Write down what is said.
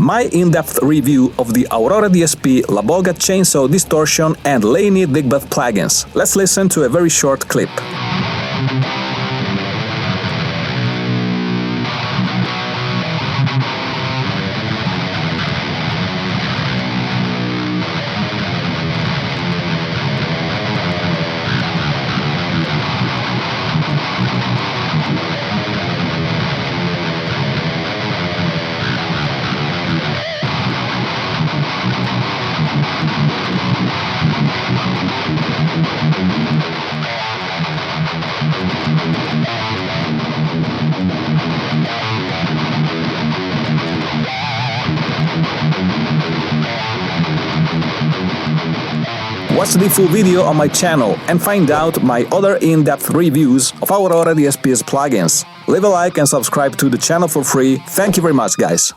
my in-depth review of the Aurora DSP, Laboga Chainsaw Distortion and Laney Digbeth plugins. Let's listen to a very short clip. Watch the full video on my channel and find out my other in-depth reviews of Aurora DSP's plugins. Leave a like and subscribe to the channel for free. Thank you very much, guys.